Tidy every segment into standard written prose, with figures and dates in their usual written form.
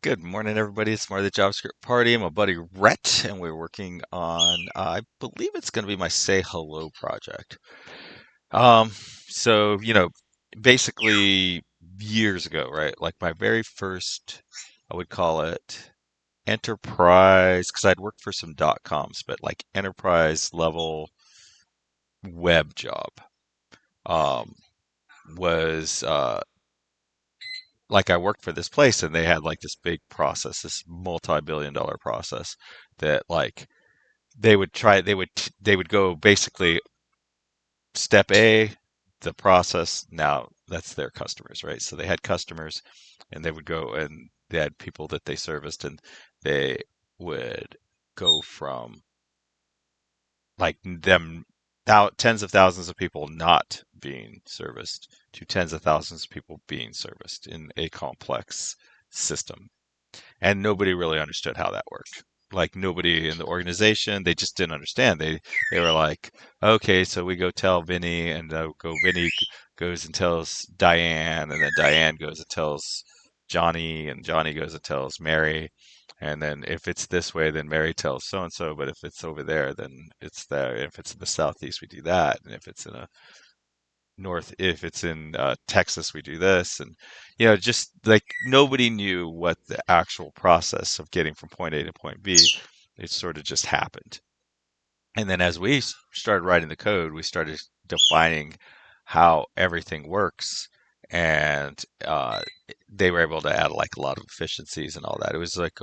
Good morning, everybody. It's more of the JavaScript party. I'm a buddy Rhett, and we're working on, I believe it's going to be my Say Hello project. Um, so, basically years ago, right? Like my very first, I would call it enterprise, because I'd worked for some dot coms, but like enterprise level web job, um, was like I worked for this place and they had like this big process, this multi-billion dollar process that like they would go basically step A, the process. Now that's their customers, right? So they had customers and they would go and they had people that they serviced and they would go from like them now tens of thousands of people not being serviced to tens of thousands of people being serviced in a complex system. And nobody really understood how that worked. Like nobody in the organization, they just didn't understand. They were like, okay, so we go tell Vinny, and Vinny goes and tells Diane, and then Diane goes and tells Johnny, and Johnny goes and tells Mary, and then if it's this way, then Mary tells so and so. But if it's over there, then it's there. If it's in the southeast, we do that, and if it's in a if it's in Texas, we do this, and just like nobody knew what the actual process of getting from point A to point B. It sort of just happened. And then as we started writing the code, we started defining how everything works, and they were able to add like a lot of efficiencies and all that. It was like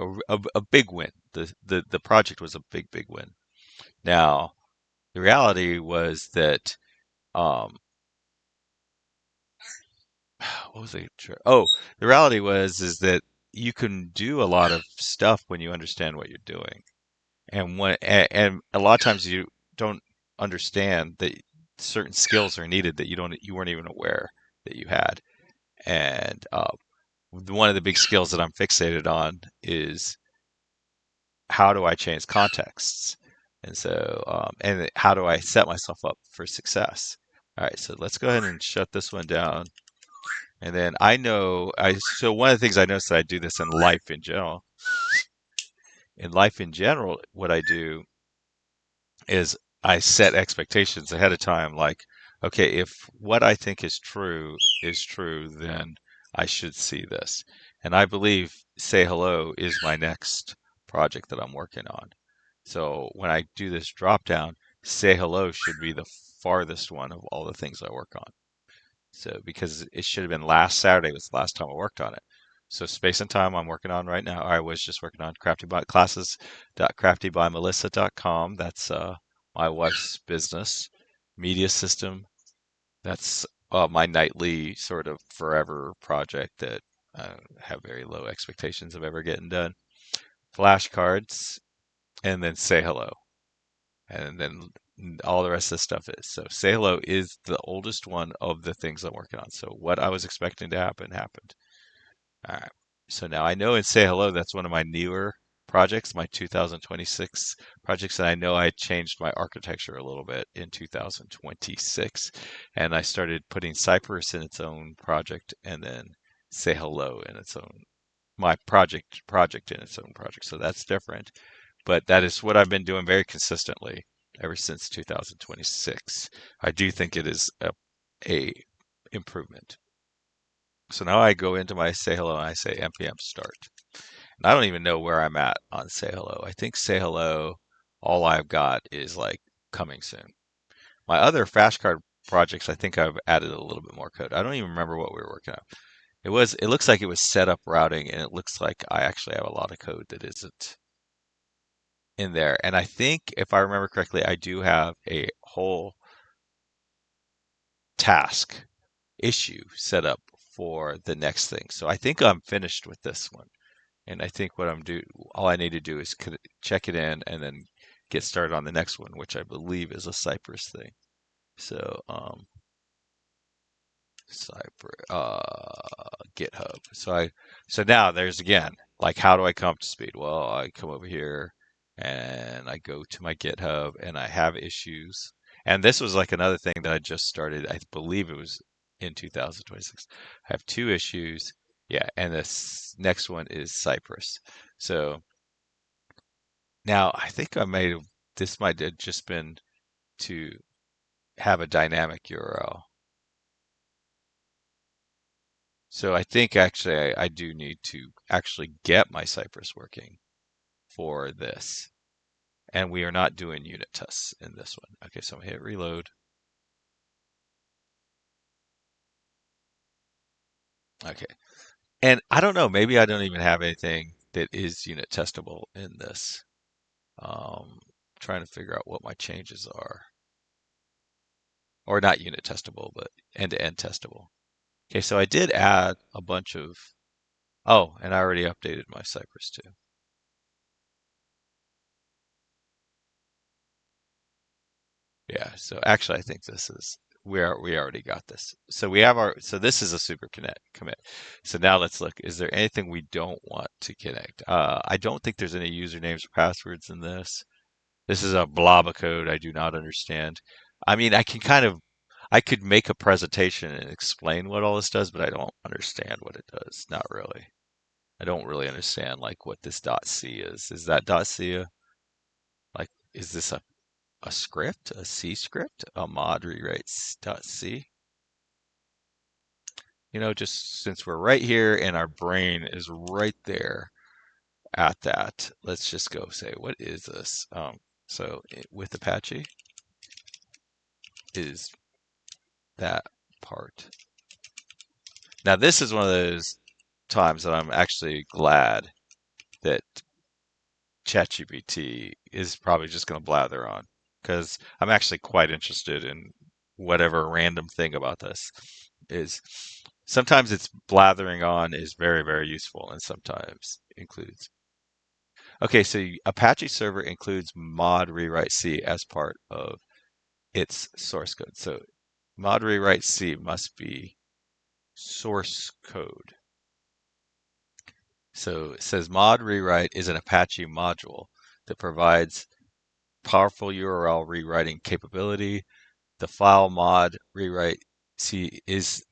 a big win. The project was a big win. Now, the reality was that um, what was I? Oh, the reality was is that you can do a lot of stuff when you understand what you're doing, and a lot of times you don't understand that certain skills are needed that you weren't even aware that you had. And one of the big skills that I'm fixated on is how do I change contexts, and so and how do I set myself up for success. All right, so let's go ahead and shut this one down. And then so one of the things I noticed that I do this in life in general. In life in general, what I do is I set expectations ahead of time. Like, okay, if what I think is true, then I should see this. And I believe Say Hello is my next project that I'm working on. So when I do this drop down, Say Hello should be the farthest one of all the things I work on. So because it should have been last Saturday was the last time I worked on it. So space and time I'm working on right now. I was just working on classes.craftybymelissa.com. That's my wife's business media system. That's my nightly sort of forever project that I have very low expectations of ever getting done. Flashcards and then say hello and then all the rest of the stuff is. So Say Hello is the oldest one of the things I'm working on. So what I was expecting to happen happened. All right. So now I know in Say Hello, that's one of my newer projects, my 2026 projects, and I know I changed my architecture a little bit in 2026, and I started putting Cypress in its own project, and then Say Hello in its own my project in its own project. So that's different. But that is what I've been doing very consistently ever since 2026. I do think it is a improvement. So now I go into my Say Hello and I say npm start. And I don't even know where I'm at on Say Hello. I think Say Hello, all I've got is like coming soon. My other flashcard projects, I think I've added a little bit more code. I don't even remember what we were working on. It looks like it was setup routing, and it looks like I actually have a lot of code that isn't in there. And I think if I remember correctly, I do have a whole task issue set up for the next thing. So I think I'm finished with this one. And I think all I need to do is check it in and then get started on the next one, which I believe is a Cypress thing. So, Cypress, GitHub. So now there's again, like, how do I come up to speed? Well, I come over here and I go to my GitHub and I have issues. And this was like another thing that I just started. I believe it was in 2026. I have two issues Yeah, and this next one is Cypress. So now I think I might have, this might have just been to have a dynamic URL. So I think actually I do need to actually get my Cypress working for this. And we are not doing unit tests in this one. Okay, so I'm gonna hit reload. Okay. And I don't know, maybe I don't even have anything that is unit testable in this. Trying to figure out what my changes are. Or not unit testable, but end-to-end testable. Okay, so I did add a bunch of, oh, and I already updated my Cypress too. Yeah, so actually I think this is, we already got this. So we have our, so this is a super connect commit. So now let's look, is there anything we don't want to connect? I don't think there's any usernames or passwords in this. This is a blob of code I do not understand. I mean, I can kind of, I could make a presentation and explain what all this does, but I don't understand what it does. Not really. I don't really understand like what this .c is. Is that .c like is this a script, a C script, a mod rewrites .c? You know, just since we're right here and our brain is right there at that, let's just go say, what is this? With Apache is that part. Now this is one of those times that I'm actually glad that ChatGPT is probably just going to blather on because I'm actually quite interested in whatever random thing about this is. Sometimes it's blathering on is very, very useful and sometimes includes. Okay, so Apache server includes mod rewrite C as part of its source code. So mod rewrite C must be source code. So it says mod rewrite is an Apache module that provides powerful URL rewriting capability. The file mod rewrite C is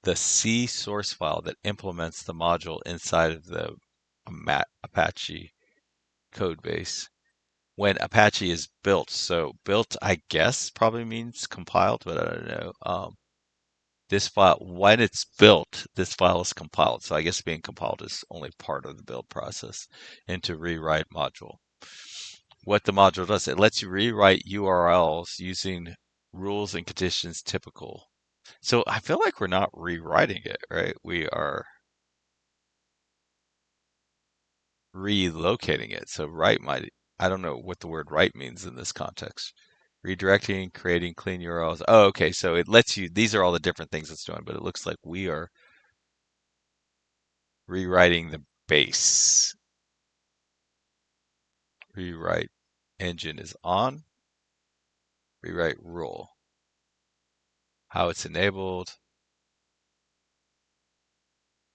the C source file that implements the module inside of the Apache code base when Apache is built. So built, I guess, probably means compiled, but I don't know. This file, when it's built, this file is compiled. So I guess being compiled is only part of the build process into rewrite module. What the module does, it lets you rewrite URLs using rules and conditions typical. So I feel like we're not rewriting it, right? We are relocating it. So write might, I don't know what the word write means in this context. Redirecting, creating clean URLs. Oh, okay. So it lets you, these are all the different things it's doing, but it looks like we are rewriting the base. Rewrite engine is on. Rewrite rule. How it's enabled.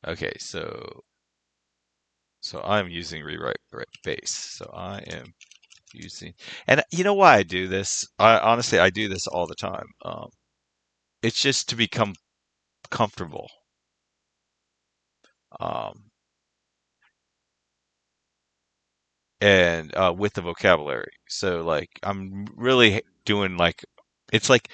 Okay, so I'm using rewrite base. So I am using, and you know why I do this? I honestly I do this all the time. It's just to become comfortable. Um, and with the vocabulary. So like I'm really doing like it's like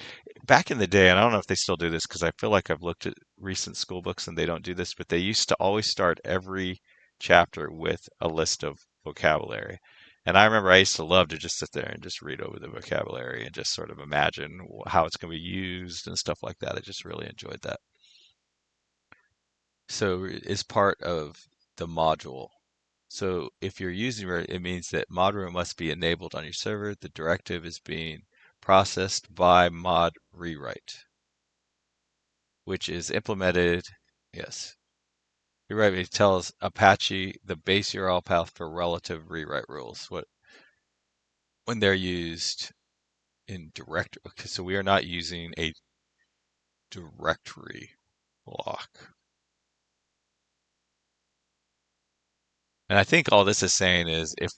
back in the day, and I don't know if they still do this because I feel like I've looked at recent school books and they don't do this, but they used to always start every chapter with a list of vocabulary. And I remember I used to love to just sit there and just read over the vocabulary and just sort of imagine how it's going to be used and stuff like that. I just really enjoyed that. So it's part of the module. So if you're using it, it means that mod room must be enabled on your server. The directive is being processed by mod rewrite, which is implemented. Yes, you're right. It tells Apache the base URL path for relative rewrite rules. What when they're used in direct. Okay, so we are not using a directory block. And I think all this is saying is if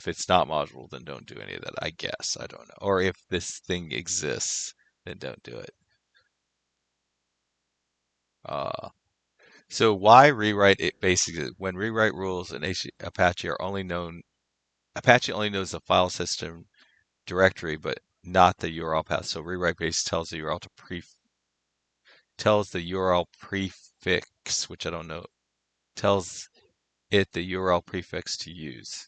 it's not module, then don't do any of that. I guess. I don't know. Or if this thing exists, then don't do it. Uh, So why rewrite it basically when rewrite rules in Apache are only known Apache only knows the file system directory but not the URL path. So rewrite base tells the URL to tells the URL prefix, which I don't know, tells it the URL prefix to use.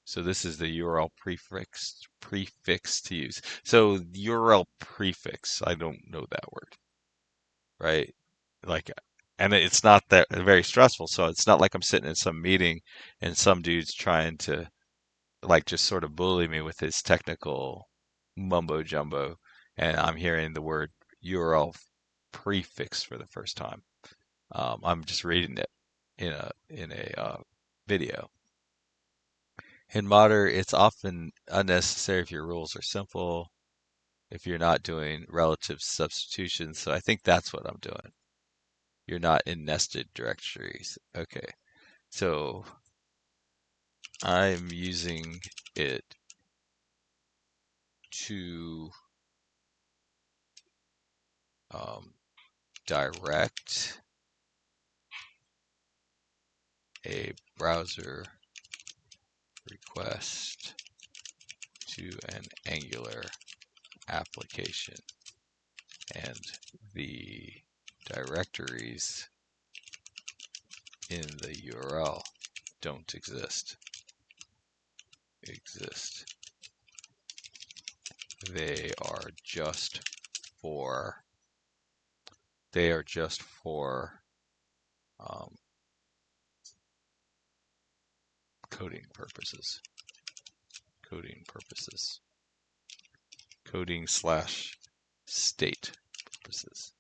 So this is the URL prefix to use. So URL prefix, I don't know that word, right? Like, and it's not that very stressful. So it's not like I'm sitting in some meeting and some dude's trying to like just sort of bully me with his technical mumbo jumbo, and I'm hearing the word URL prefix for the first time. I'm just reading it in a video. In modern, it's often unnecessary if your rules are simple, if you're not doing relative substitutions. So I think that's what I'm doing. You're not in nested directories. Okay, so I'm using it to um, direct a browser request to an Angular application, and the directories in the URL don't exist. They are just for they are just for um, coding purposes. Coding purposes. Coding slash state purposes.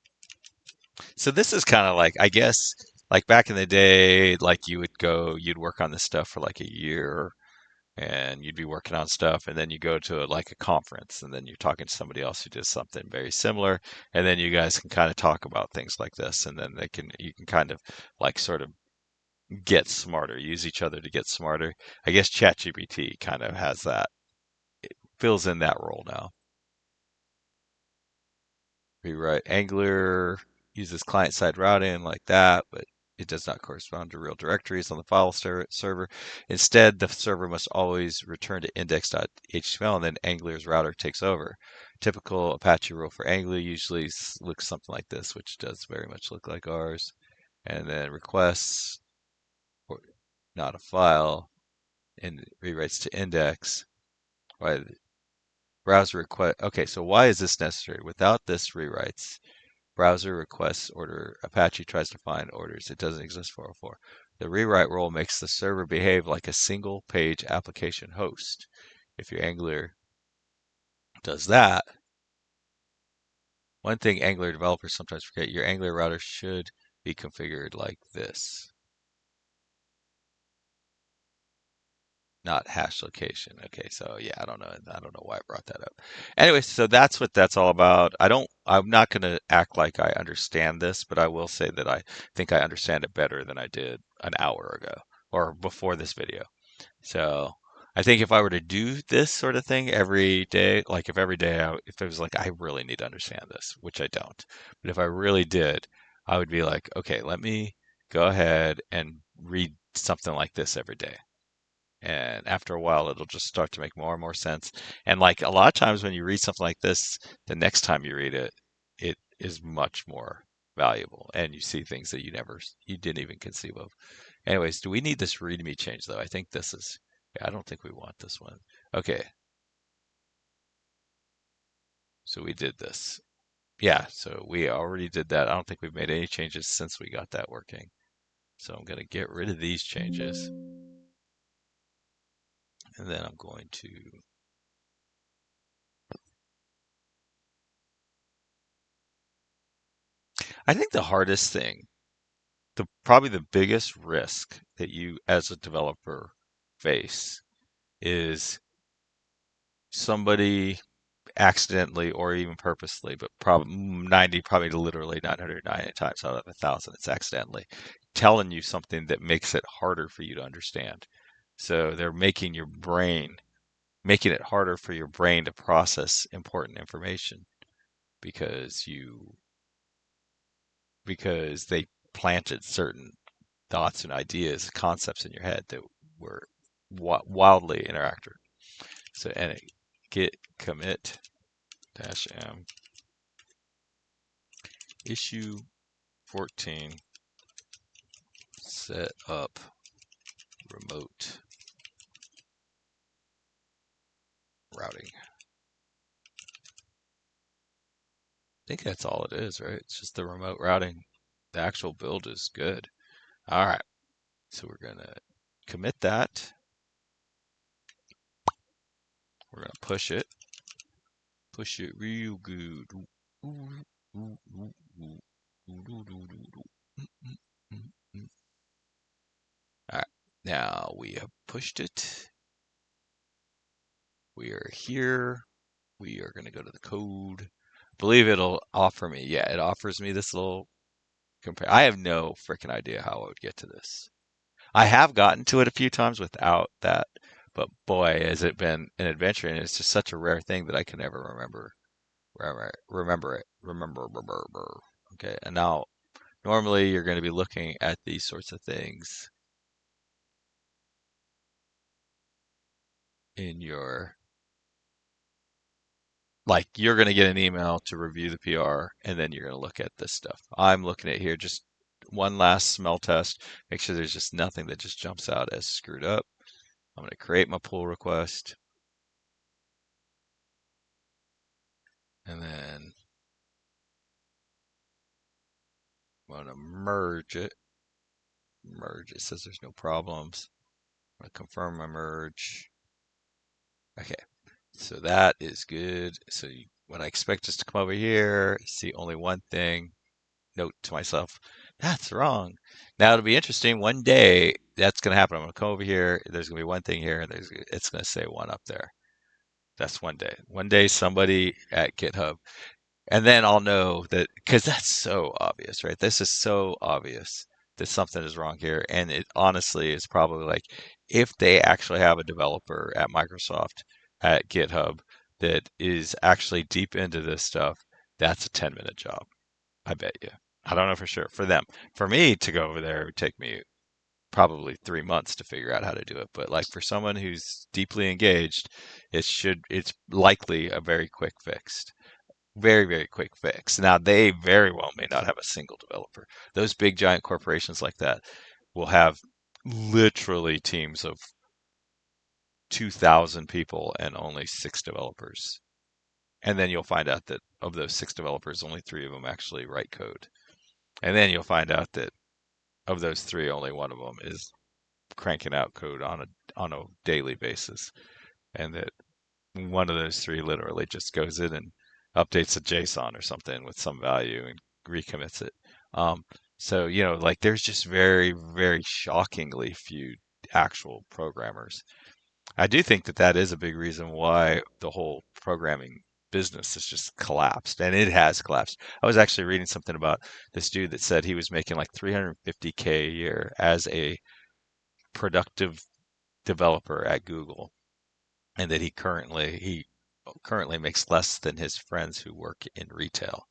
So this is kind of like, I guess, like back in the day, like you'd work on this stuff for like a year and you'd be working on stuff and then you go to like a conference and then you're talking to somebody else who does something very similar and then you guys can kind of talk about things like this and then you can kind of like sort of get smarter, use each other to get smarter. I guess ChatGPT kind of has that, fills in that role now. Rewrite Angular uses client-side routing like that, but it does not correspond to real directories on the file server. Instead, the server must always return to index.html and then Angular's router takes over. Typical Apache rule for Angular usually looks something like this, which does very much look like ours. And then requests, or not a file, and rewrites to index. Why browser request? Okay, so why is this necessary? Without this rewrites, browser requests order. Apache tries to find orders. It doesn't exist 404. The rewrite rule makes the server behave like a single page application host. If your Angular does that, one thing Angular developers sometimes forget, your Angular router should be configured like this. Not hash location. Okay, so yeah, I don't know. I don't know why I brought that up. Anyway, so that's what that's all about. I'm not going to act like I understand this, but I will say that I think I understand it better than I did an hour ago or before this video. So I think if I were to do this sort of thing every day, like if every day, if it was like, I really need to understand this, which I don't, but if I really did, I would be like, okay, let me go ahead and read something like this every day. And after a while, it'll just start to make more and more sense. And like a lot of times when you read something like this, the next time you read it, it is much more valuable, and you see things that you didn't even conceive of. Anyways, do we need this README change though? I think this is, yeah, I don't think we want this one. Okay, so we did this. Yeah, so we already did that. I don't think we've made any changes since we got that working. So I'm going to get rid of these changes, and then I'm going to I think the hardest thing, the probably the biggest risk that you as a developer face is somebody accidentally or even purposely, but probably 90, probably literally 990 times out of 1,000, it's accidentally telling you something that makes it harder for you to understand. So they're making it harder for your brain to process important information because you because they planted certain thoughts and ideas, concepts in your head that were wildly interactive. So and git commit dash m issue 14 set up remote routing. I think that's all it is, right? It's just the remote routing. The actual build is good. All right. So we're going to commit that. We're going to push it. Push it real good. All right. Now we have pushed it. We are here. We are going to go to the code. I believe it'll offer me. Yeah, it offers me this little compare. I have no freaking idea how I would get to this. I have gotten to it a few times without that, but boy, has it been an adventure, and it's just such a rare thing that I can never remember it. Remember. Okay, and now normally you're going to be looking at these sorts of things in your like you're going to get an email to review the PR, and then you're going to look at this stuff. I'm looking at here just one last smell test, make sure there's just nothing that just jumps out as screwed up. I'm going to create my pull request, and then I'm going to merge it. Merge. It says there's no problems. I'm going to confirm my merge. Okay, so that is good. So when I expect us to come over here, see only one thing, note to myself, that's wrong. Now it'll be interesting. One day that's going to happen. I'm going to come over here. There's going to be one thing here, and it's going to say one up there. That's one day. One day somebody at GitHub, and then I'll know that because that's so obvious, right? This is so obvious that something is wrong here, and it honestly is probably like if they actually have a developer at Microsoft at GitHub that is actually deep into this stuff, that's a 10-minute job. I bet you. I don't know for sure for them. For me to go over there, it would take me probably 3 months to figure out how to do it. But like for someone who's deeply engaged, it's likely a very quick fix. Very, very quick fix. Now they very well may not have a single developer. Those big giant corporations like that will have literally teams of 2,000 people and only 6 developers. And then you'll find out that of those 6 developers, only 3 of them actually write code. And then you'll find out that of those 3, only one of them is cranking out code on a daily basis, and that one of those 3 literally just goes in and updates a JSON or something with some value and recommits it. Um, so like there's just very, very shockingly few actual programmers. I do think that that is a big reason why the whole programming business has just collapsed, and it has collapsed. I was actually reading something about this dude that said he was making like 350K a year as a productive developer at Google, and that he currently makes less than his friends who work in retail.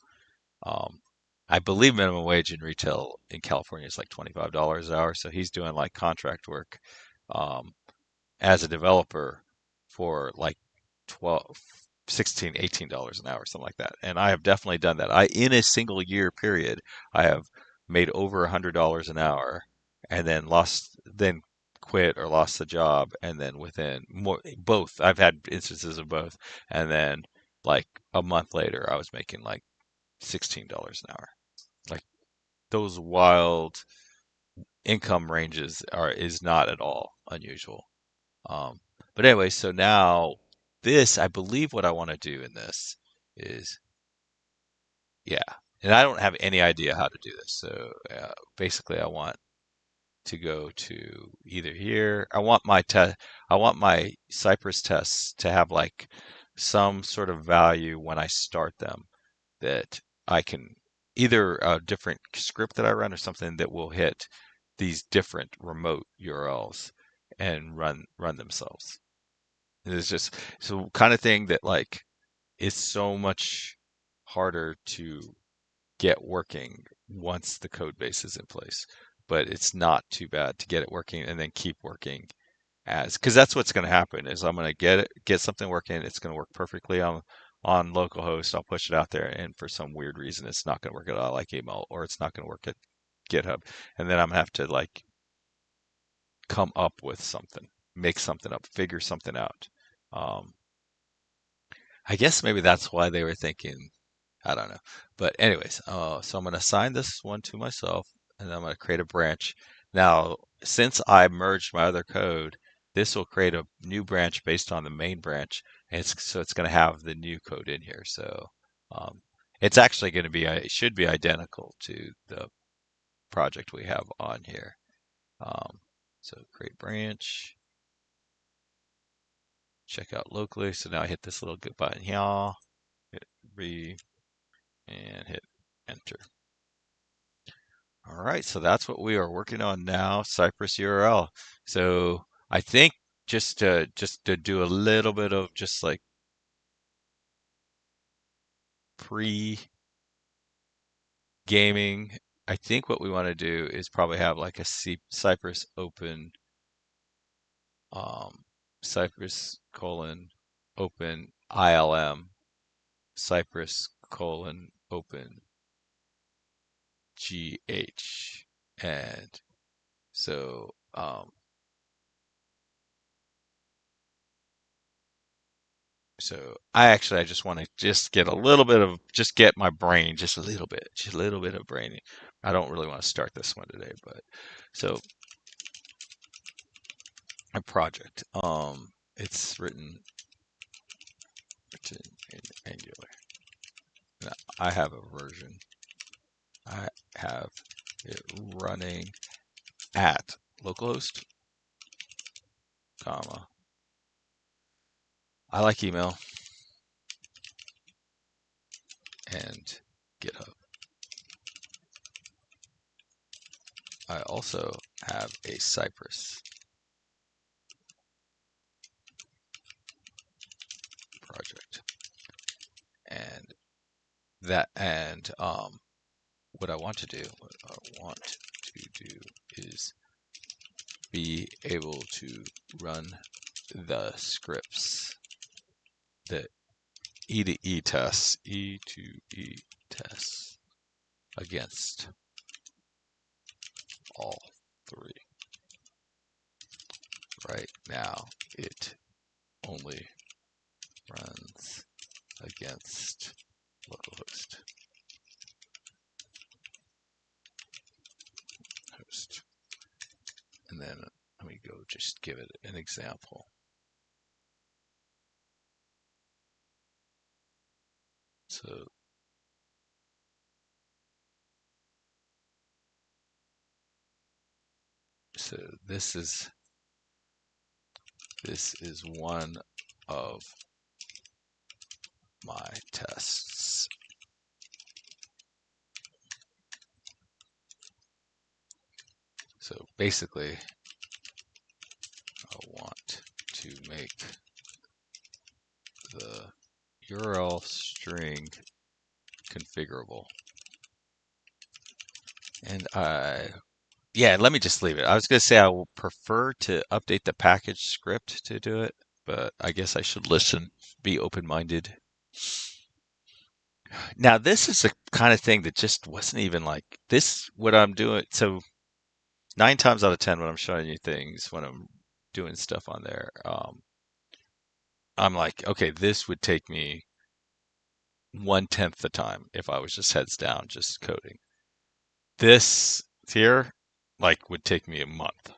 Um, I believe minimum wage in retail in California is like $25 an hour, so he's doing like contract work. Um, as a developer for like 12, 16, $18 an hour, something like that. And I have definitely done that. In a single year period, I have made over $100 an hour and then quit or lost the job. And then within both, I've had instances of both. And then like a month later, I was making like $16 an hour. Like those wild income ranges is not at all unusual. Um, but anyway, so now I believe what I want to do in this is, yeah, and I don't have any idea how to do this. So basically, I want to go to either here. I want my Cypress tests to have like some sort of value when I start them that I can either a different script that I run or something that will hit these different remote URLs and run themselves. It's just so kind of thing that like is so much harder to get working once the code base is in place. But it's not too bad to get it working and then keep working as, because that's what's going to happen is I'm going to get something working. It's going to work perfectly on localhost. I'll push it out there, and for some weird reason, it's not going to work at all, like email, or it's not going to work at GitHub. And then I'm going to have to like come up with something, make something up, figure something out. Um, I guess maybe that's why they were thinking, I don't know. But anyways, so I'm going to assign this one to myself, and I'm going to create a branch. Now, since I merged my other code, this will create a new branch based on the main branch, and so it's going to have the new code in here. So um, it's actually going to be, it should be identical to the project we have on here. Um, so create branch, check out locally. So now I hit this little good button here, hit re, and hit enter. All right, so that's what we are working on now, Cypress URL. So I think just to do a little bit of just like pre-gaming, I think what we want to do is probably have like a Cypress open, um, Cypress colon open ILM, Cypress colon open GH, and so so I just want to just get a little bit of just get my brain just a little bit of brain. I don't really want to start this one today, but so a project. It's written in Angular. Now, I have a version. I have it running at localhost, comma. I like email and GitHub. I also have a Cypress project, and what I want to do is be able to run the scripts, the e2e tests against all three. Right now, it only runs against localhost. And then let me go just give it an example. So this is one of my tests. So basically, I want to make the URL string configurable. And yeah, let me just leave it. I was going to say I will prefer to update the package script to do it, but I guess I should listen, be open-minded. Now, this is the kind of thing that just wasn't even like this, what I'm doing. So 9 times out of 10, when I'm showing you things, when I'm doing stuff on there, I'm like, okay, this would take me 1/10 the time if I was just heads down, just coding. This here, like, would take me a month.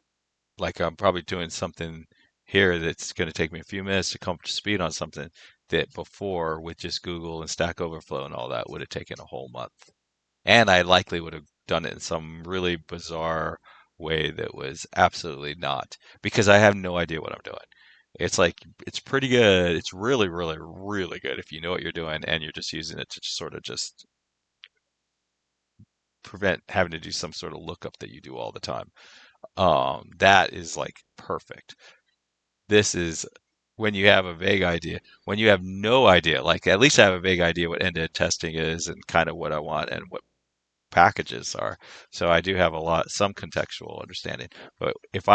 Like, I'm probably doing something here that's going to take me a few minutes to come up to speed on something that before, with just Google and Stack Overflow and all that, would have taken a whole month. And I likely would have done it in some really bizarre way that was absolutely not, because I have no idea what I'm doing. It's like, it's pretty good. It's really, really, really good if you know what you're doing and you're just using it to just sort of just prevent having to do some sort of lookup that you do all the time. That is like perfect. This is when you have a vague idea, when you have no idea, like at least I have a vague idea what end-to-end testing is and kind of what I want and what packages are. So I do have some contextual understanding. But if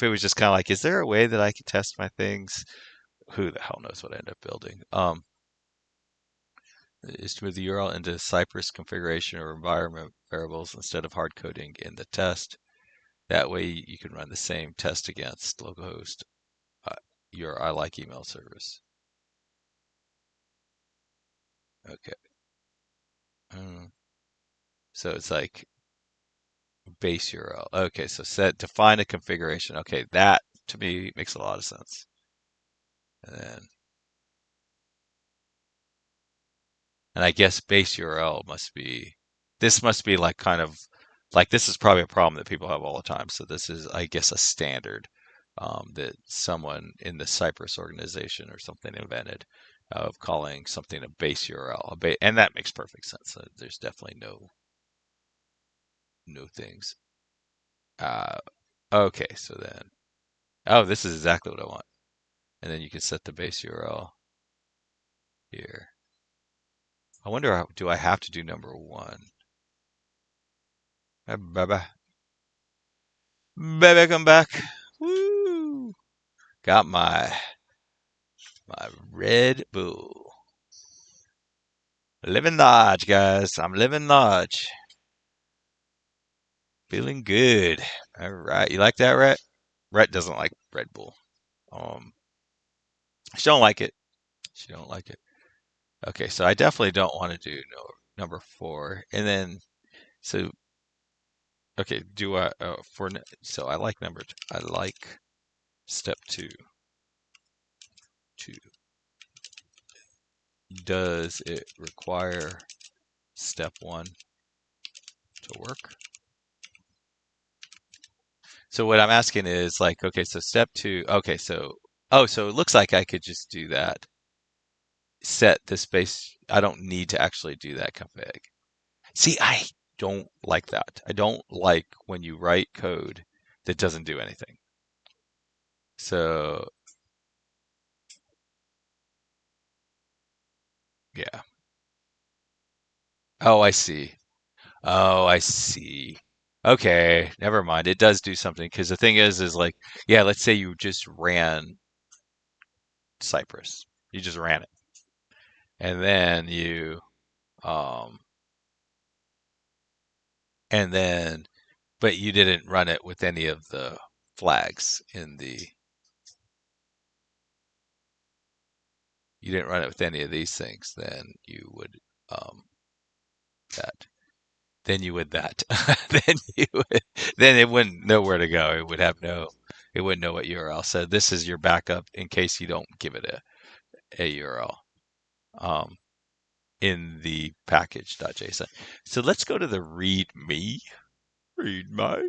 it was just kind of like, is there a way that I can test my things? Who the hell knows what I end up building? Is to move the URL into Cypress configuration or environment variables instead of hard coding in the test. That way you can run the same test against localhost uh, your I like email service. Okay. Mm. So it's like base URL. Okay, so define a configuration. Okay, that to me makes a lot of sense. And then, and I guess base URL this must be like kind of like this is probably a problem that people have all the time. So this is, I guess, a standard that someone in the Cypress organization or something invented of calling something a base URL. And that makes perfect sense. There's definitely no things. Uh, okay, so then, oh, this is exactly what I want. And then you can set the base URL here. I wonder, do I have to do number one? Bye-bye. Baby, come back. Woo! Got my Red Bull. Living large, guys. I'm living large. Feeling good. All right. You like that, Rhett? Rhett doesn't like Red Bull. Um, she don't like it. She don't like it. Okay, so I definitely don't want to do number four. And then, so okay, do I so I like I like step two. Two. Does it require step one to work? So what I'm asking is like, okay, so step two, okay, so, oh, so it looks like I could just do that. Set the space. I don't need to actually do that config. See, I don't like that. I don't like when you write code that doesn't do anything. So, yeah. Oh, I see. Oh, I see. Okay, never mind. It does do something because the thing is like, yeah, let's say you just ran Cypress. You just ran it. And then um, and then, but you didn't run it with any of the flags you didn't run it with any of these things, then you would, that, then you would that, then you would, then it wouldn't know where to go. It wouldn't know what URL. So this is your backup in case you don't give it a URL. Um, in the package.json. So let's go to the readme. Readme.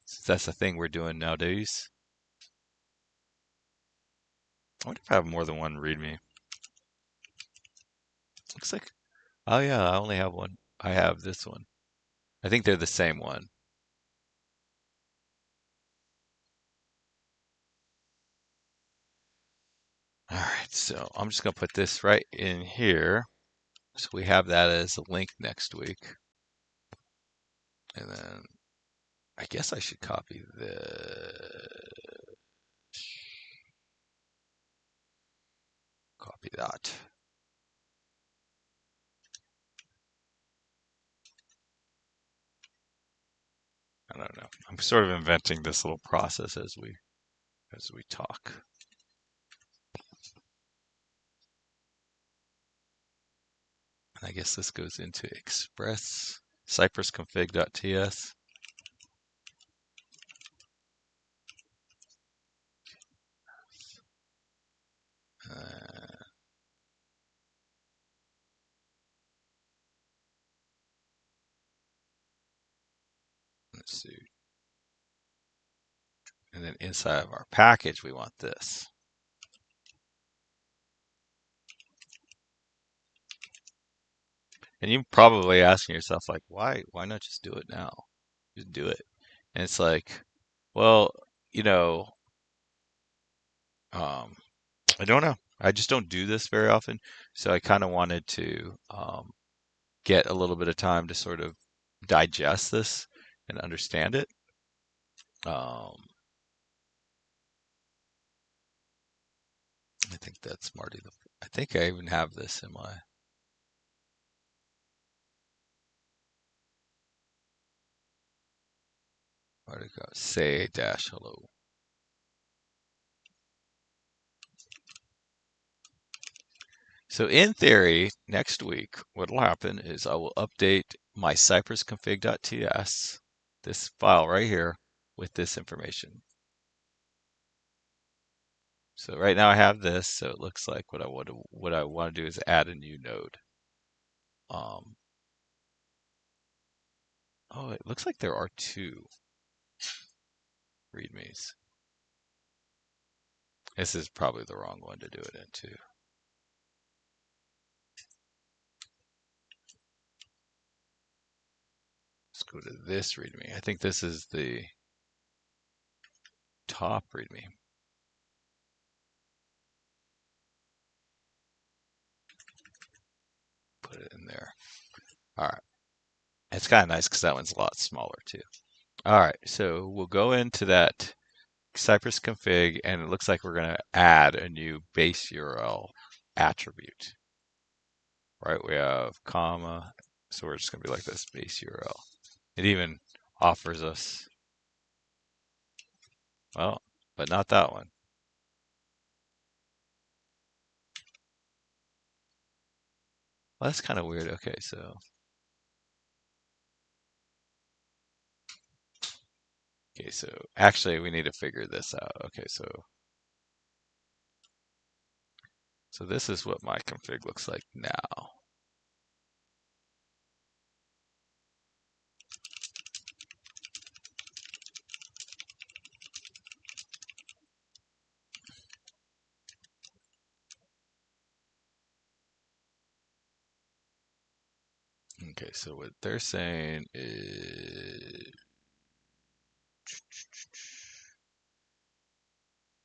Since that's the thing we're doing nowadays. I wonder if I have more than one readme. Looks like, oh yeah, I only have one. I have this one. I think they're the same one. All right, so I'm just gonna put this right in here. So we have that as a link next week. And then I guess I should copy copy that. I don't know. I'm sort of inventing this little process as we talk. And I guess this goes into express cypressconfig.ts. Let's see. And then inside of our package, we want this. And you're probably asking yourself, like, why not just do it now? Just do it. And it's like, well, you know, um, I don't know. I just don't do this very often. So I kind of wanted to get a little bit of time to sort of digest this and understand it. Um, I think that's Marty. I think I even have this in my. Where'd it go? Say dash hello. So in theory, next week, what'll happen is I will update my cypressconfig.ts, this file right here, with this information. So right now I have this, so it looks like what I want to do is add a new node. Um, oh, it looks like there are two readmes. This is probably the wrong one to do it into. Let's go to this readme. I think this is the top readme. Put it in there. All right. It's kind of nice because that one's a lot smaller too. All right, so we'll go into that Cypress config, and it looks like we're going to add a new base URL attribute. Right? We have comma, so we're just going to be like this base URL. It even offers us, well, but not that one. Well, that's kind of weird. Okay, so actually we need to figure this out. Okay, so this is what my config looks like now. Okay, so what they're saying is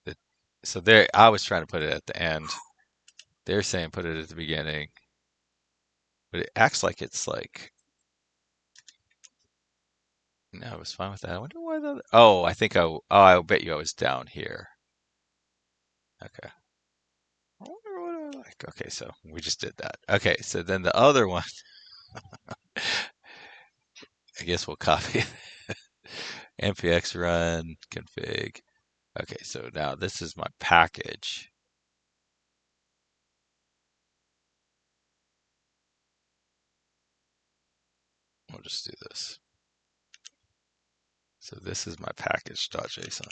that, so there, I was trying to put it at the end. They're saying put it at the beginning, but it acts like it's like, no, I was fine with that. I wonder why the, oh, I bet you I was down here. Okay. I wonder what I like. Okay, so we just did that. Okay, so then the other one, I guess we'll copy npx run config. Okay, so now this is my package. We'll just do this. So this is my package.json.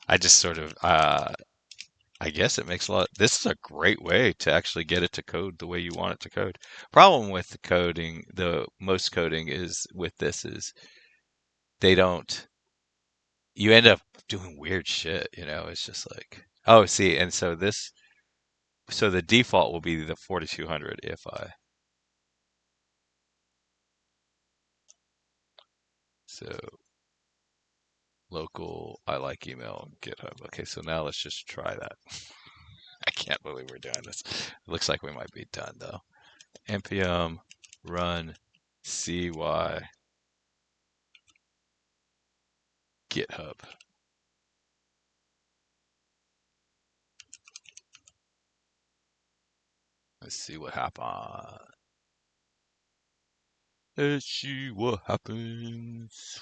I just sort of, I guess it makes a lot. This is a great way to actually get it to code the way you want it to code. Problem with the coding, the most coding is with this is they don't. You end up doing weird shit. It's just like, oh, see, and so this, so the default will be the 4200 if I. So local, I like email, GitHub. Okay, so now let's just try that. I can't believe we're doing this. It looks like we might be done though. npm run cy GitHub. Let's see what happens. Let's see what happens.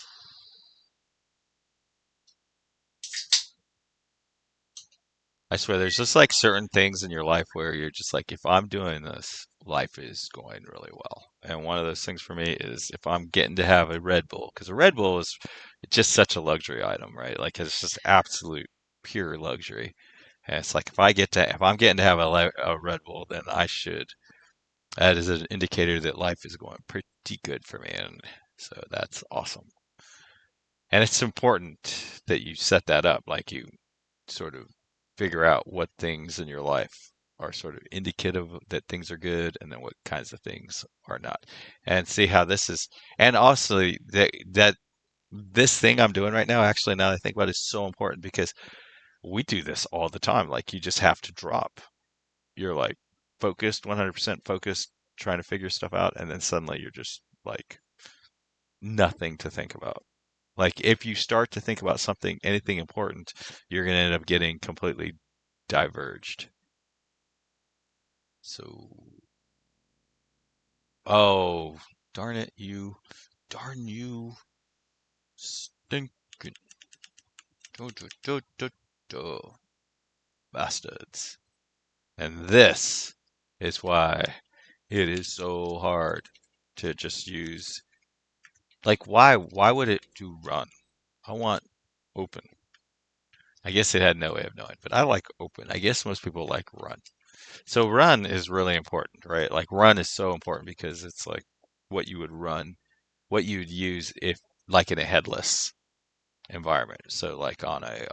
I swear, there's just like certain things in your life where you're just like, if I'm doing this, life is going really well. And one of those things for me is if I'm getting to have a Red Bull, because a Red Bull is just such a luxury item, right? Like it's just absolute pure luxury. And it's like if I'm getting to have a Red Bull, then I should. That is an indicator that life is going pretty good for me, and so that's awesome. And it's important that you set that up, like you sort of figure out what things in your life are sort of indicative that things are good and then what kinds of things are not. And see how this is, and also that this thing I'm doing right now, actually, now that I think about it, is so important because we do this all the time. Like you just have to drop. You're like focused, 100% focused. trying to figure stuff out, and then suddenly you're just like nothing to think about. Like if you start to think about something, anything important, you're going to end up getting completely diverged. So, oh, darn it, darn you, stinking do, do, do, do, do, bastards. And this is why it is so hard to just use, like, why would it do run? I want open. I guess it had no way of knowing, but I like open. I guess most people like run. So run is really important, right? Like run is so important because it's like what you would run, what you would use if like in a headless environment. So like on a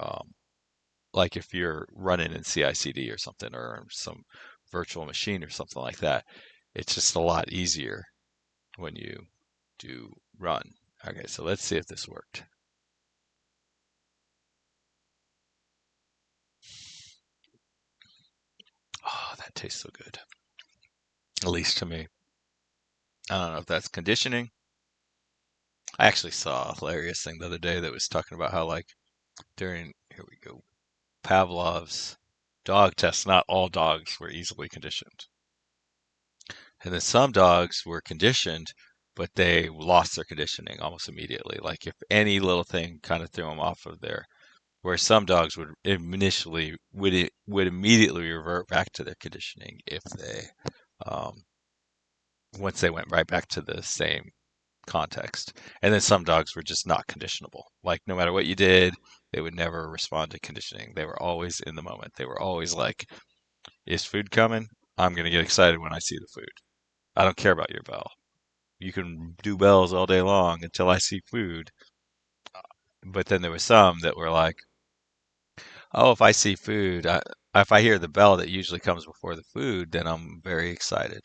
like if you're running in CI/CD or something or some virtual machine or something like that, it's just a lot easier when you do run. Okay, so let's see if this worked. Oh, that tastes so good. At least to me. I don't know if that's conditioning. I actually saw a hilarious thing the other day that was talking about how like during here we go Pavlov's dog test, not all dogs were easily conditioned. And then some dogs were conditioned, but they lost their conditioning almost immediately. Like if any little thing kind of threw them off of there, where some dogs would initially would immediately revert back to their conditioning if they um, once they went right back to the same context. And then some dogs were just not conditionable. Like no matter what you did, they would never respond to conditioning. They were always in the moment. They were always like, "Is food coming? I'm gonna get excited when I see the food. I don't care about your bell. You can do bells all day long until I see food." But then there were some that were like, "Oh, if I see food, if I hear the bell that usually comes before the food, then I'm very excited."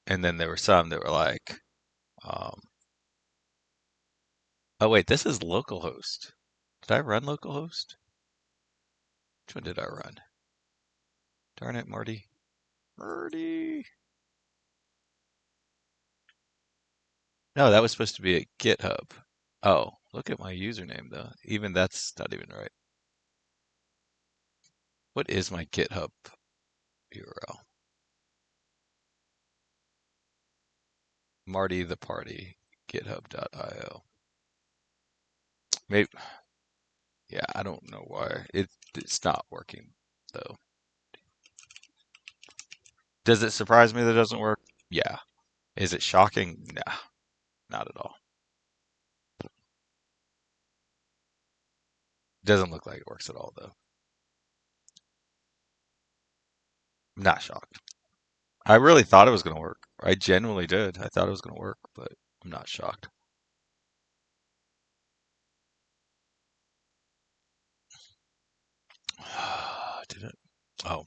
And then there were some that were like, um, "Oh wait, this is localhost. Did I run localhost? Which one did I run? Darn it, Marty. Marty. No, that was supposed to be at GitHub. Oh, look at my username though. Even that's not even right. What is my GitHub URL? Marty the Party, github.io. Maybe, yeah, I don't know why. It's not working though. Does it surprise me that it doesn't work? Yeah. Is it shocking? Nah, not at all. Doesn't look like it works at all though. I'm not shocked. I really thought it was going to work. I genuinely did. I thought it was going to work, but I'm not shocked. Did it? Oh,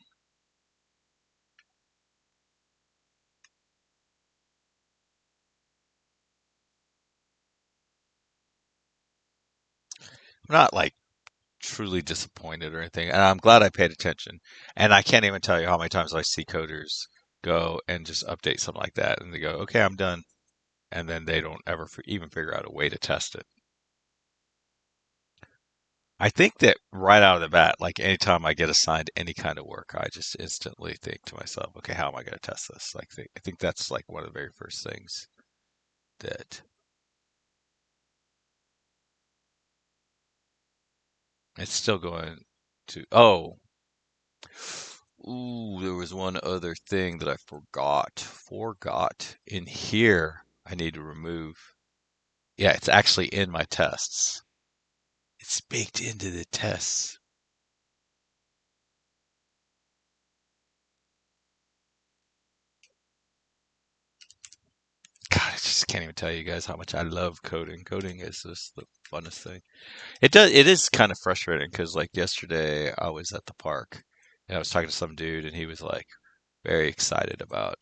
I'm not like truly disappointed or anything, and I'm glad I paid attention. And I can't even tell you how many times I see coders go and just update something like that, and they go, "Okay, I'm done," and then they don't ever even figure out a way to test it. I think that right out of the bat, like anytime I get assigned any kind of work, I just instantly think to myself, "Okay, how am I going to test this?" Like, I think that's like one of the very first things that it's still going to. Oh, ooh, there was one other thing that I forgot. Forgot in here. I need to remove. Yeah, it's actually in my tests. It's baked into the tests. God, I just can't even tell you guys how much I love coding. Coding is just the funnest thing. It does. It is kind of frustrating because, like yesterday, I was at the park and I was talking to some dude, and he was like very excited about.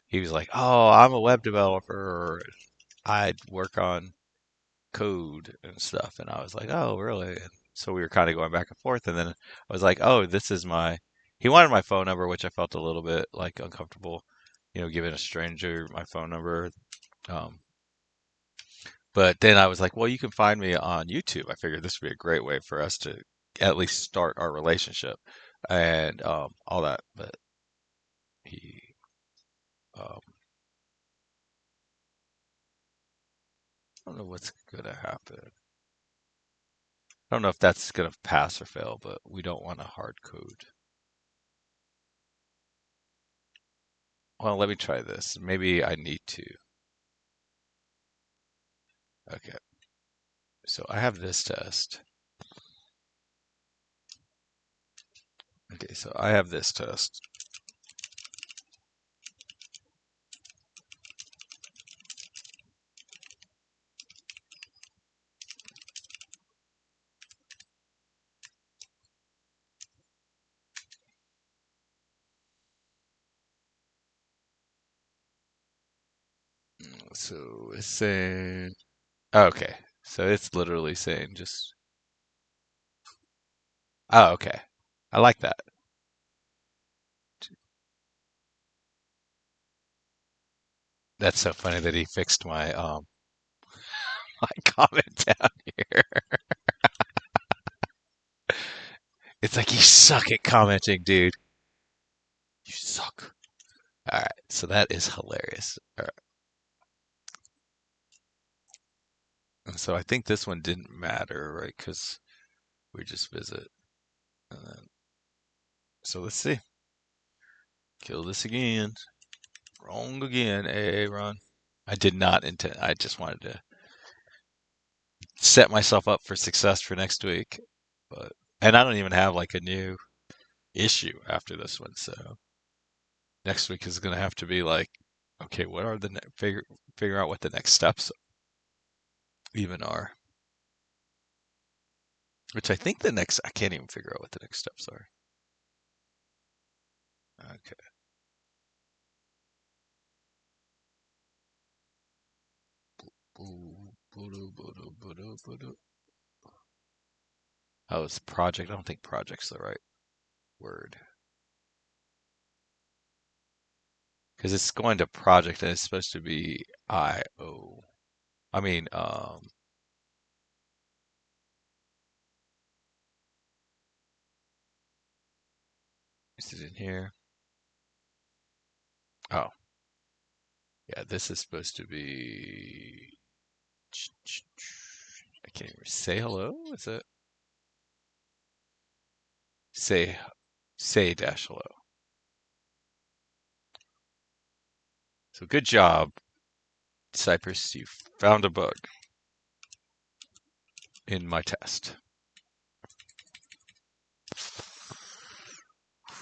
He was like, "Oh, I'm a web developer. I work on code and stuff." And I was like, "Oh, really?" And so we were kind of going back and forth, and then I was like, "Oh, this is my He wanted my phone number, which I felt a little bit like uncomfortable, giving a stranger my phone number. Um, but then I was like, well, you can find me on YouTube. I figured this would be a great way for us to at least start our relationship and all that. But he, um, I don't know what's gonna happen. I don't know if that's gonna pass or fail, but we don't want a hard code. Well, let me try this. Maybe I need to. Okay, so I have this test. Okay, so I have this test. So it's saying, okay, so it's literally saying just, oh, okay. I like that. That's so funny that he fixed my my comment down here. It's like you suck at commenting, dude. You suck. All right, so that is hilarious. All right. And so I think this one didn't matter, right? Because we just visit. And then, so let's see. Kill this again. Wrong again, Aaron. I did not intend. I just wanted to set myself up for success for next week. But and I don't even have like a new issue after this one, so next week is gonna have to be like, okay, what are the figure out what the next steps even are. Which I can't even figure out what the next steps are. Okay. Oh, it's project. I don't think project's the right word because it's going to project and it's supposed to be IO. I mean, is it in here? Oh, yeah, this is supposed to be. I can't even say hello. Is it say dash hello? So good job, Cypress. You found a bug in my test.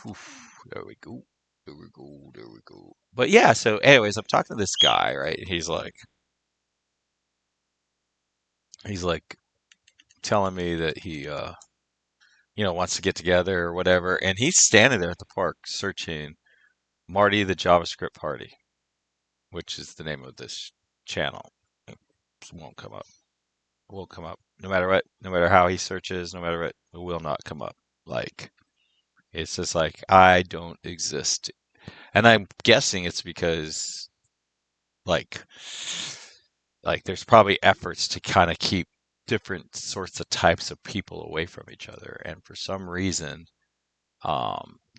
There we go. There we go. There we go. But yeah, so anyways, I'm talking to this guy, right? He's like telling me that he wants to get together or whatever, and he's standing there at the park searching Marty the JavaScript Party, which is the name of this channel. It won't come up. It won't come up. No matter what, no matter how he searches, no matter what, it will not come up. Like it's just like I don't exist. And I'm guessing it's because like there's probably efforts to kind of keep different sorts of types of people away from each other, and for some reason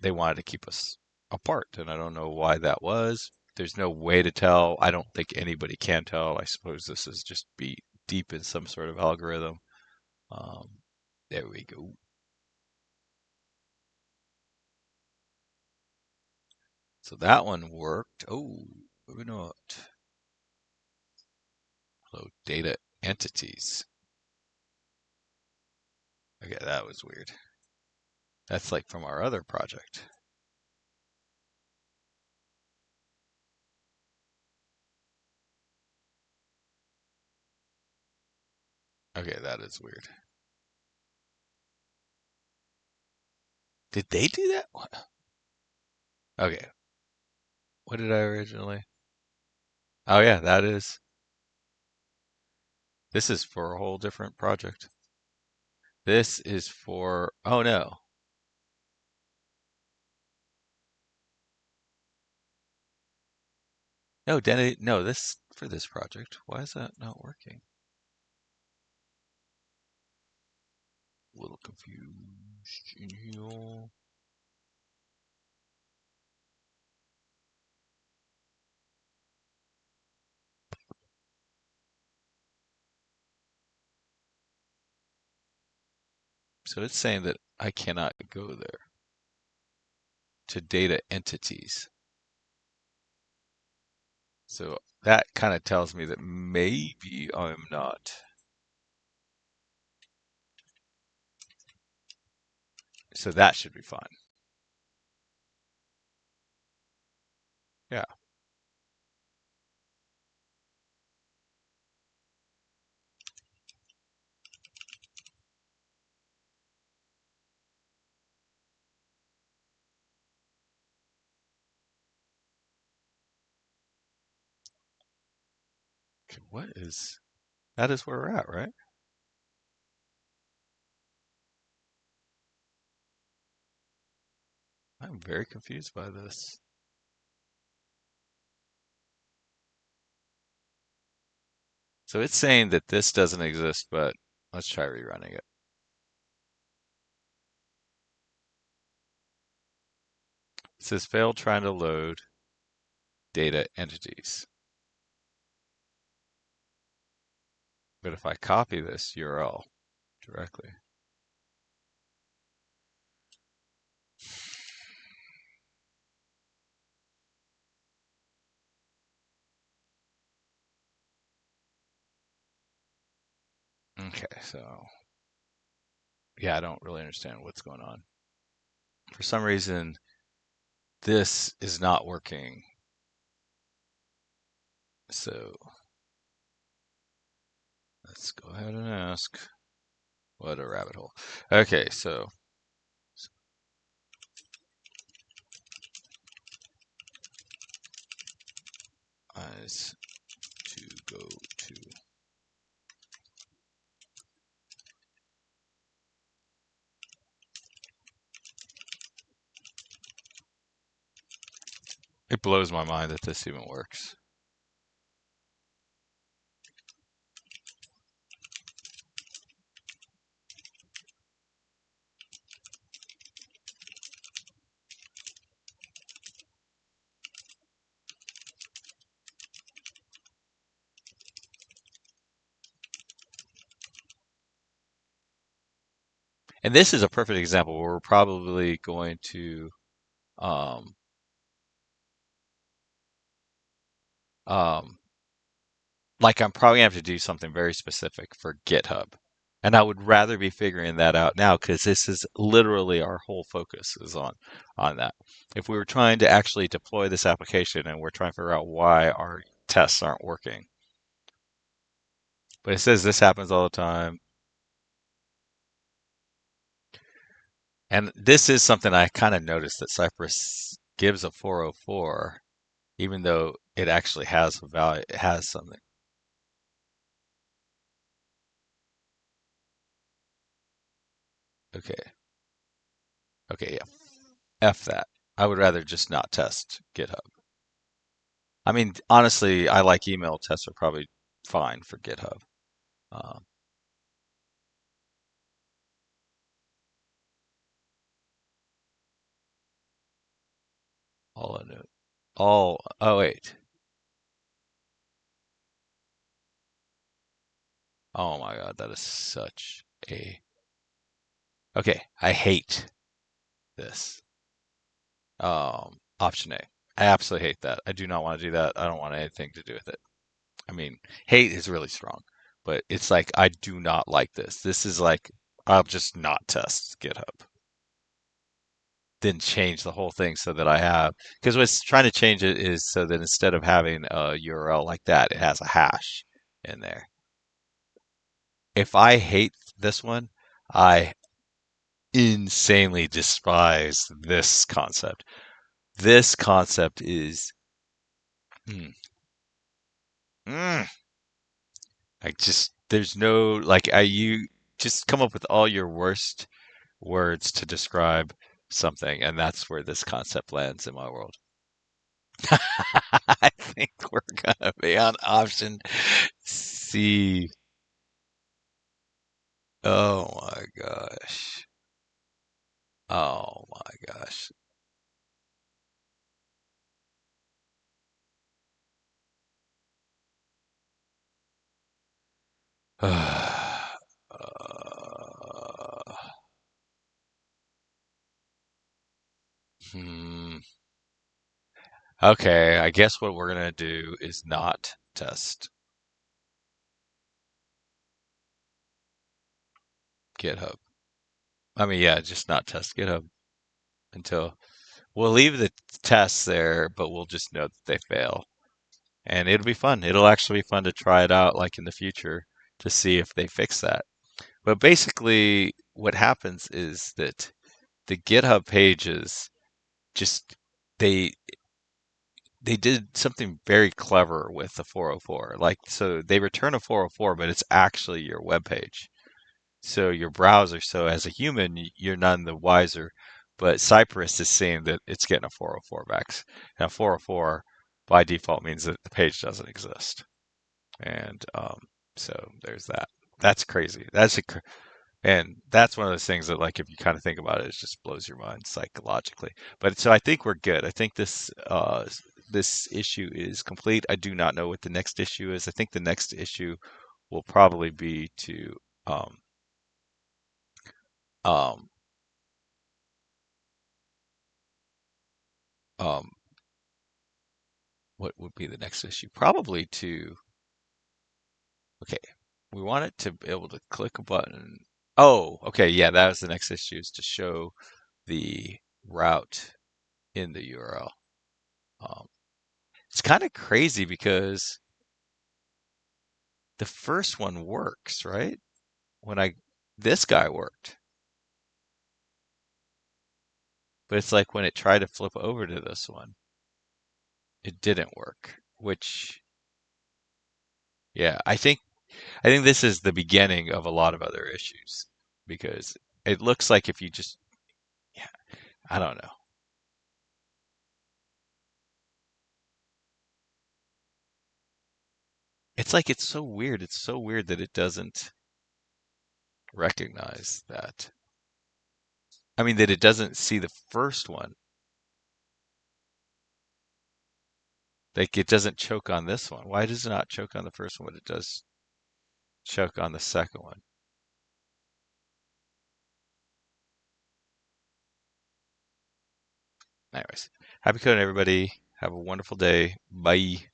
they wanted to keep us apart, and I don't know why that was. There's no way to tell. I don't think anybody can tell. I suppose this is just be deep in some sort of algorithm. um, there we go. So that one worked. Oh, maybe not. Hello, data entities. Okay, that was weird. That's like from our other project. Okay, that is weird. Did they do that? What? Okay, what did I originally? Oh yeah, that is. This is for a whole different project. This is for. Oh no. No, Denny, no, this for this project. Why is that not working? A little confused in here. So it's saying that I cannot go there to data entities. So that kind of tells me that maybe I'm not. So that should be fine. Yeah. Okay, what is that is where we're at, right? I'm very confused by this. So it's saying that this doesn't exist, but let's try rerunning it. It says failed trying to load data entities. But if I copy this URL directly, okay, so yeah, I don't really understand what's going on. For some reason, this is not working. So let's go ahead and ask. What a rabbit hole. Okay, so eyes to go to. It blows my mind that this even works. And this is a perfect example where we're probably going to um, um, like I'm probably gonna have to do something very specific for GitHub. And I would rather be figuring that out now because this is literally our whole focus is on that. If we were trying to actually deploy this application and we're trying to figure out why our tests aren't working, but it says this happens all the time. And this is something I kind of noticed that Cypress gives a 404, even though it actually has a value, it has something. Okay. Okay, yeah. F that. I would rather just not test GitHub. I mean, honestly, I like email tests are probably fine for GitHub. Um, all I know. All, oh wait. Oh my God, that is such a, okay, I hate this. Option A. I absolutely hate that. I do not want to do that. I don't want anything to do with it. I mean, hate is really strong, but it's like I do not like this. This is like I'll just not test GitHub, then change the whole thing so that I have because what's trying to change it is so that instead of having a URL like that, it has a hash in there. If I hate this one, I insanely despise this concept. This concept is mm, mm, I just there's no like I you just come up with all your worst words to describe something, and that's where this concept lands in my world. think we're gonna be on option C. Oh my gosh. Oh my gosh. Hmm. Okay, I guess what we're gonna do is not test GitHub. I mean, yeah, just not test GitHub until we'll leave the tests there, but we'll just know that they fail. And it'll be fun. It'll actually be fun to try it out like in the future to see if they fix that. But basically, what happens is that the GitHub pages just they they did something very clever with the 404. Like, so they return a 404, but it's actually your web page. So your browser, so as a human, you're none the wiser. But Cypress is saying that it's getting a 404 back. Now, 404 by default means that the page doesn't exist. And so there's that. That's crazy. And that's one of those things that, like, if you kind of think about it, it just blows your mind psychologically. But so I think we're good. I think this issue is complete. I do not know what the next issue is. I think the next issue will probably be to um, um, um, what would be the next issue? Probably to, okay, we want it to be able to click a button. Oh, okay, yeah, that was the next issue, is to show the route in the URL. Um, it's kind of crazy because the first one works, right? When I this guy worked, but it's like when it tried to flip over to this one, it didn't work. Which, yeah, I think this is the beginning of a lot of other issues because it looks like if you just, yeah, I don't know. It's like it's so weird. It's so weird that it doesn't recognize that. I mean, that it doesn't see the first one. Like it doesn't choke on this one. Why does it not choke on the first one, but it does choke on the second one? Anyways, happy coding, everybody. Have a wonderful day. Bye.